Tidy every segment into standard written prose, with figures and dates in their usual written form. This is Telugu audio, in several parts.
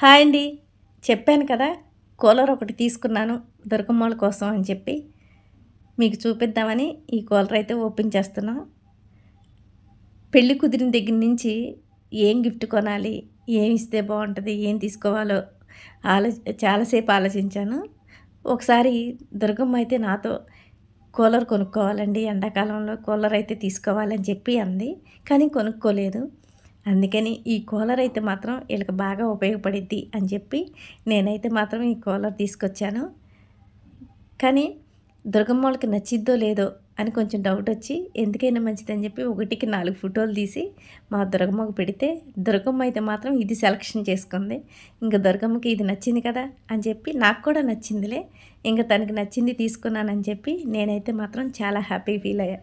హాయ్ అండి. చెప్పాను కదా! కూలర్ ఒకటి తీసుకున్నాను దుర్గమ్మోళ్ళ కోసం అని చెప్పి. మీకు చూపిద్దామని ఈ కూలర్ అయితే ఓపెన్ చేస్తున్నా. పెళ్లి కుదిరిన దగ్గర నుంచి ఏం గిఫ్ట్ కొనాలి? ఏమి ఇస్తే బావుంటది? ఏం తీసుకోవాలో ఆలో చాలాసేపు ఆలోచించాను. ఒకసారి దుర్గమ్మ అయితే నాతో కూలర్ కొనుక్కోవాలండి. ఎండాకాలంలో కూలర్ అయితే తీసుకోవాలని చెప్పి అంది. కానీ కొనుక్కోలేదు. అందుకని ఈ కూలర్ అయితే మాత్రం ఈళ్ళకి బాగా ఉపయోగపడిద్ది అని చెప్పి నేనైతే మాత్రం ఈ కూలర్ తీసుకొచ్చాను. కానీ దుర్గమ్మోళ్ళకి నచ్చిద్దో లేదో అని కొంచెం డౌటొచ్చి ఎందుకైనా మంచిదని చెప్పి 1కి 4 ఫోటోలు తీసి మా దుర్గమ్మకి పెడితే దుర్గమ్మ అయితే మాత్రం ఇది సెలక్షన్ చేసుకుంది. ఇంక దుర్గమ్మకి ఇది నచ్చింది కదా అని చెప్పి నాకు కూడా నచ్చిందిలే. ఇంక తనకి నచ్చింది తీసుకున్నానని చెప్పి నేనైతే మాత్రం చాలా హ్యాపీ ఫీల్ అయ్యా.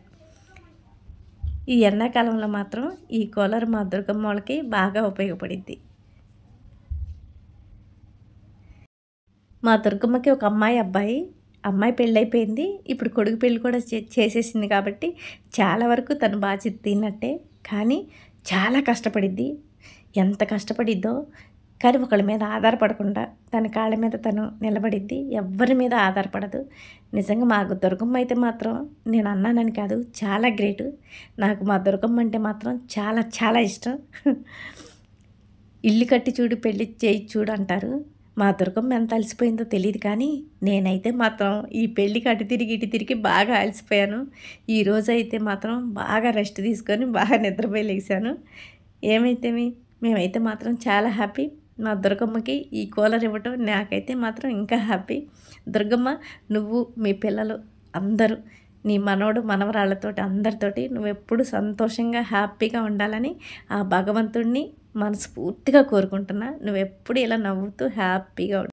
ఈ ఎండాకాలంలో మాత్రం ఈ కూలర్ మా దుర్గమ్మోళ్ళకి బాగా ఉపయోగపడిద్ది. మా దుర్గమ్మకి ఒక అమ్మాయి, అబ్బాయి. అమ్మాయి పెళ్ళైపోయింది. ఇప్పుడు కొడుకు పెళ్లి కూడా చేసేసింది కాబట్టి చాలా వరకు తను బాధ్యత తిన్నట్టే. కానీ చాలా కష్టపడిద్ది. ఎంత కష్టపడిద్దో కానీ ఒకళ్ళ మీద ఆధారపడకుండా తన కాళ్ళ మీద తను నిలబడిద్ది. ఎవ్వరి మీద ఆధారపడదు. నిజంగా మా దుర్గమ్మ అయితే మాత్రం నేను అన్నానని కాదు చాలా గ్రేటు. నాకు మా దుర్గమ్మ అంటే మాత్రం చాలా చాలా ఇష్టం. ఇల్లు కట్టి చూడు పెళ్లి చేయి చూడు అంటారు. మా దుర్గమ్మ ఎంత అలసిపోయిందో తెలీదు కానీ నేనైతే మాత్రం ఈ పెళ్ళికి అటు తిరిగి ఇటు తిరిగి బాగా అలసిపోయాను. ఈరోజైతే మాత్రం బాగా రెస్ట్ తీసుకొని బాగా నిద్రపోయి లేసాను. ఏమైతేమి మేమైతే మాత్రం చాలా హ్యాపీ. మా దుర్గమ్మకి ఈ కూలర్ ఇవ్వటం నాకైతే మాత్రం ఇంకా హ్యాపీ. దుర్గమ్మ నువ్వు మీ పిల్లలు అందరూ నీ మనవడు మనవరాళ్ళతోటి అందరితోటి నువ్వెప్పుడు సంతోషంగా హ్యాపీగా ఉండాలని ఆ భగవంతుడిని మనస్ఫూర్తిగా కోరుకుంటున్నా. నువ్వెప్పుడు ఇలా నవ్వుతూ హ్యాపీగా ఉండు.